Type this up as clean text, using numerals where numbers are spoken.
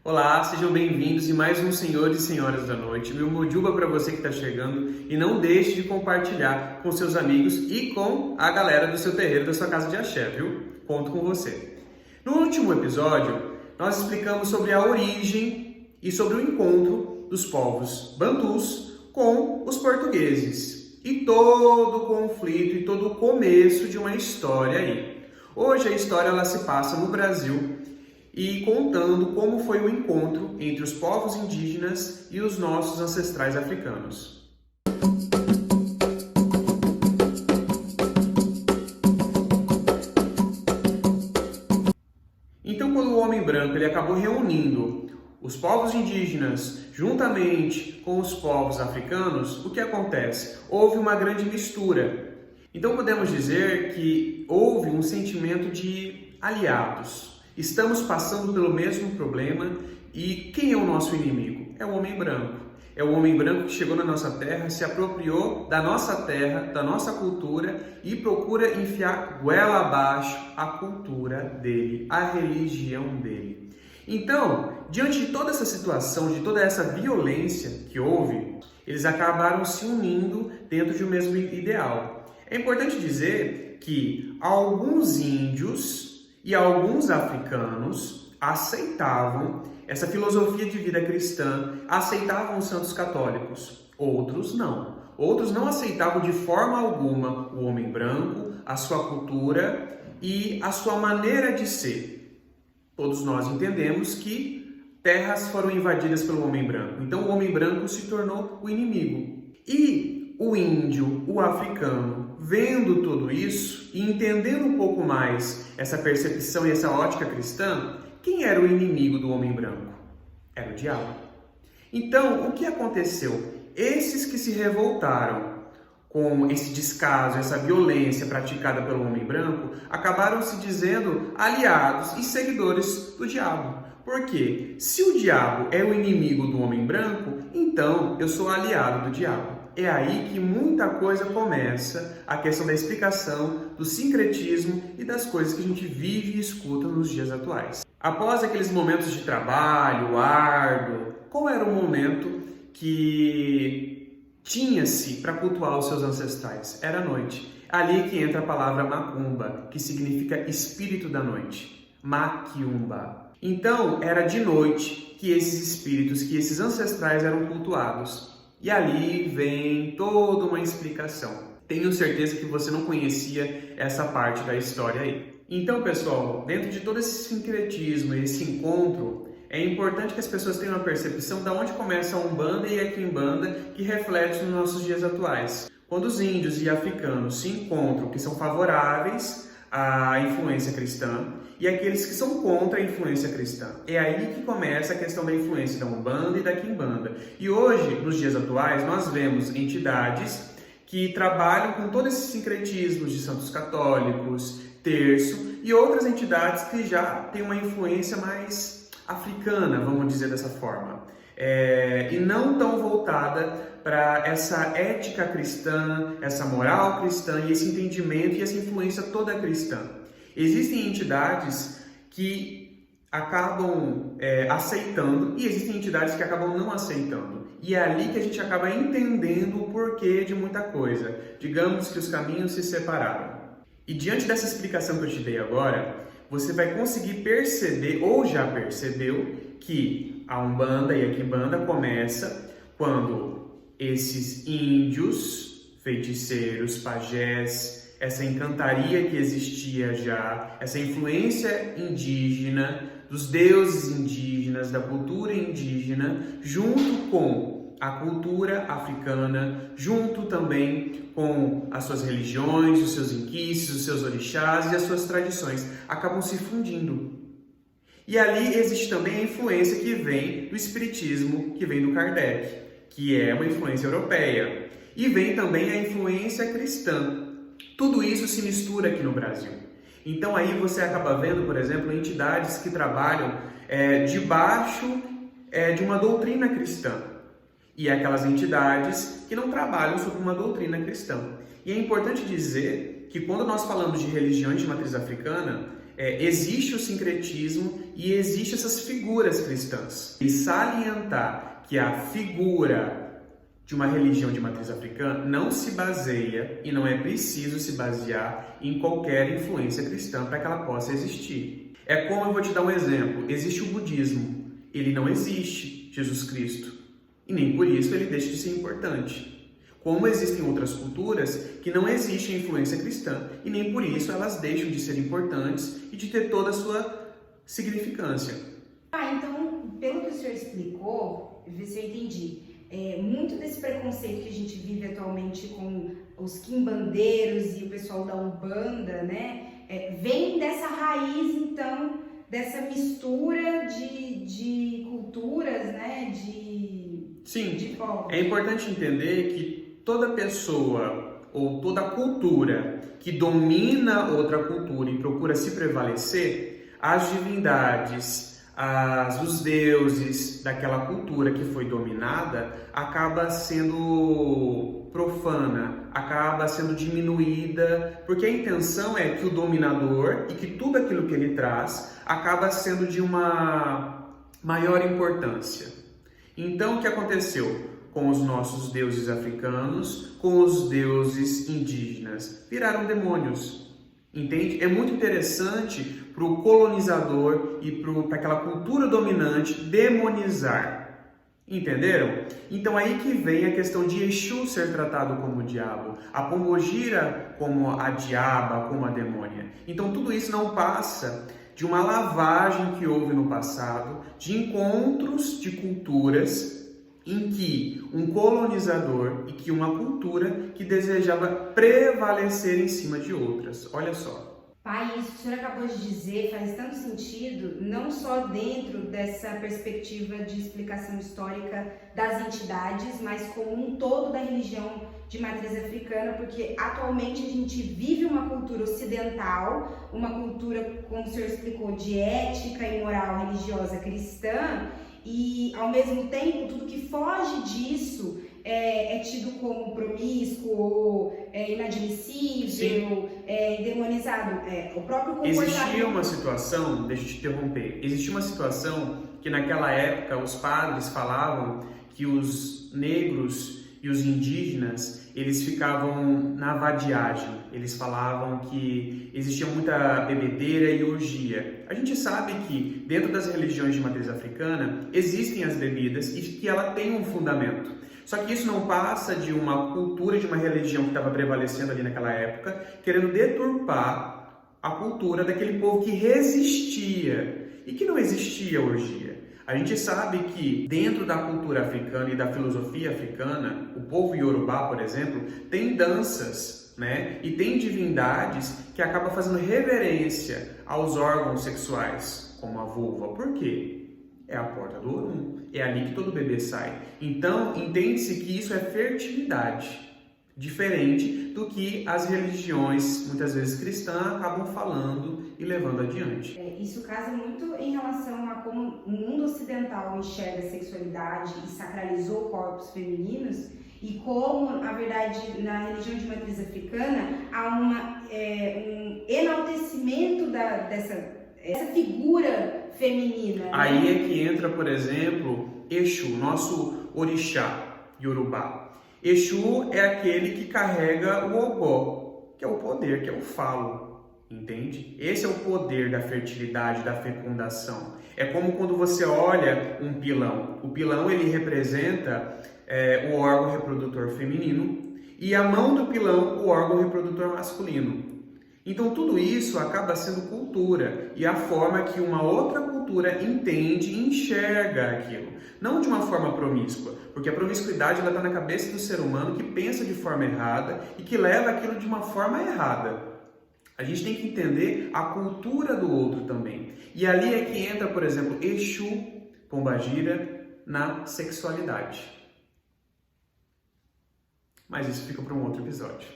Olá, sejam bem-vindos em mais um Senhores e Senhoras da Noite. Meu mojuba para você que está chegando e não deixe de compartilhar com seus amigos e com a galera do seu terreiro, da sua casa de axé, viu? Conto com você. No último episódio, nós explicamos sobre a origem e sobre o encontro dos povos bantus com os portugueses e todo o conflito e todo o começo de uma história aí. Hoje a história ela se passa no Brasil e contando como foi o encontro entre os povos indígenas e os nossos ancestrais africanos. Então, quando o homem branco ele acabou reunindo os povos indígenas juntamente com os povos africanos, o que acontece? Houve uma grande mistura. Então, podemos dizer que houve um sentimento de aliados. Estamos passando pelo mesmo problema e quem é o nosso inimigo? É o homem branco. É o homem branco que chegou na nossa terra, se apropriou da nossa terra, da nossa cultura e procura enfiar goela abaixo a cultura dele, a religião dele. Então, diante de toda essa situação, de toda essa violência que houve, eles acabaram se unindo dentro de um mesmo ideal. É importante dizer que alguns índios e alguns africanos aceitavam essa filosofia de vida cristã, aceitavam os santos católicos. Outros não. Outros não aceitavam de forma alguma o homem branco, a sua cultura e a sua maneira de ser. Todos nós entendemos que terras foram invadidas pelo homem branco. Então o homem branco se tornou o inimigo. E o índio, o africano, vendo tudo isso e entendendo um pouco mais essa percepção e essa ótica cristã, quem era o inimigo do homem branco? Era o diabo. Então, o que aconteceu? Esses que se revoltaram com esse descaso, essa violência praticada pelo homem branco, acabaram se dizendo aliados e seguidores do diabo. Por quê? Se o diabo é o inimigo do homem branco, então eu sou aliado do diabo. É aí que muita coisa começa, a questão da explicação, do sincretismo e das coisas que a gente vive e escuta nos dias atuais. Após aqueles momentos de trabalho, árduo, qual era o momento que tinha-se para cultuar os seus ancestrais? Era a noite. Ali que entra a palavra macumba, que significa espírito da noite. Maquiumba. Então, era de noite que esses espíritos, que esses ancestrais eram cultuados. E ali vem toda uma explicação. Tenho certeza que você não conhecia essa parte da história aí. Então, pessoal, dentro de todo esse sincretismo, esse encontro, é importante que as pessoas tenham uma percepção de onde começa a Umbanda e a Quimbanda que reflete nos nossos dias atuais. Quando os índios e africanos se encontram, que são favoráveis à influência cristã, e aqueles que são contra a influência cristã. É aí que começa a questão da influência da Umbanda e da Quimbanda. E hoje, nos dias atuais, nós vemos entidades que trabalham com todos esses sincretismos de santos católicos, terço, e outras entidades que já têm uma influência mais africana, vamos dizer dessa forma. E não tão voltada para essa ética cristã, essa moral cristã e esse entendimento e essa influência toda cristã. Existem entidades que acabam aceitando e existem entidades que acabam não aceitando. E é ali que a gente acaba entendendo o porquê de muita coisa. Digamos que os caminhos se separaram. E diante dessa explicação que eu te dei agora, você vai conseguir perceber, ou já percebeu, que a Umbanda e a Quimbanda começa quando esses índios, feiticeiros, pajés, essa encantaria que existia já, essa influência indígena, dos deuses indígenas, da cultura indígena, junto com a cultura africana, junto também com as suas religiões, os seus inquices, os seus orixás e as suas tradições, acabam se fundindo. E ali existe também a influência que vem do espiritismo, que vem do Kardec, que é uma influência europeia. E vem também a influência cristã. Tudo isso se mistura aqui no Brasil. Então aí você acaba vendo, por exemplo, entidades que trabalham debaixo de uma doutrina cristã. E aquelas entidades que não trabalham sobre uma doutrina cristã. E é importante dizer que quando nós falamos de religiões de matriz africana, existe o sincretismo e existe essas figuras cristãs. E salientar que a figura de uma religião de matriz africana não se baseia e não é preciso se basear em qualquer influência cristã para que ela possa existir. É como, eu vou te dar um exemplo, existe o budismo, ele não existe Jesus Cristo e nem por isso ele deixa de ser importante. Como existem outras culturas que não existe a influência cristã e nem por isso elas deixam de ser importantes e de ter toda a sua significância. Então, pelo que o senhor explicou, ver se eu entendi, muito desse preconceito que a gente vive atualmente com os quimbandeiros e o pessoal da Umbanda, né, vem dessa raiz, então, dessa mistura de culturas, né, Sim, de povos. É importante entender que toda pessoa ou toda cultura que domina outra cultura e procura se prevalecer, as divindades, os deuses daquela cultura que foi dominada acaba sendo profana, acaba sendo diminuída, porque a intenção é que o dominador e que tudo aquilo que ele traz acaba sendo de uma maior importância. Então, o que aconteceu com os nossos deuses africanos, com os deuses indígenas? Viraram demônios, entende? É muito interessante para o colonizador e para aquela cultura dominante demonizar, entenderam? Então aí que vem a questão de Exu ser tratado como o diabo, a Pombogira como a diaba, como a demônia. Então tudo isso não passa de uma lavagem que houve no passado, de encontros de culturas em que um colonizador e que uma cultura que desejava prevalecer em cima de outras. Olha só. Pai, isso que o senhor acabou de dizer faz tanto sentido, não só dentro dessa perspectiva de explicação histórica das entidades, mas como um todo da religião de matriz africana, porque atualmente a gente vive uma cultura ocidental, uma cultura, como o senhor explicou, de ética e moral religiosa cristã, e ao mesmo tempo tudo que foge disso é tido como promíscuo, inadmissível, demonizado. O próprio comportamento... Existia uma situação, deixa eu te interromper, existia uma situação que naquela época os padres falavam que os negros e os indígenas, eles ficavam na vadiagem, eles falavam que existia muita bebedeira e orgia. A gente sabe que dentro das religiões de matriz africana existem as bebidas e que ela tem um fundamento. Só que isso não passa de uma cultura, de uma religião que estava prevalecendo ali naquela época, querendo deturpar a cultura daquele povo que resistia e que não existia orgia. A gente sabe que dentro da cultura africana e da filosofia africana, o povo Yorubá, por exemplo, tem danças, né? E tem divindades que acabam fazendo reverência aos órgãos sexuais, como a vulva. Por quê? É a porta do Orum, é ali que todo bebê sai. Então, entende-se que isso é fertilidade, diferente do que as religiões, muitas vezes cristãs, acabam falando e levando adiante. Isso casa muito em relação a como o mundo ocidental enxerga a sexualidade e sacralizou corpos femininos, e como, na verdade, na religião de matriz africana, há um enaltecimento dessa figura feminina. Né? Aí é que entra, por exemplo, Exu, nosso orixá Yorubá. Exu é aquele que carrega o ogó, que é o poder, que é o falo, entende? Esse é o poder da fertilidade, da fecundação. É como quando você olha um pilão. O pilão, ele representa o órgão reprodutor feminino e a mão do pilão, o órgão reprodutor masculino. Então tudo isso acaba sendo cultura e a forma que uma outra cultura entende e enxerga aquilo. Não de uma forma promíscua, porque a promiscuidade está na cabeça do ser humano que pensa de forma errada e que leva aquilo de uma forma errada. A gente tem que entender a cultura do outro também. E ali é que entra, por exemplo, Exu, Pombagira, na sexualidade. Mas isso fica para um outro episódio.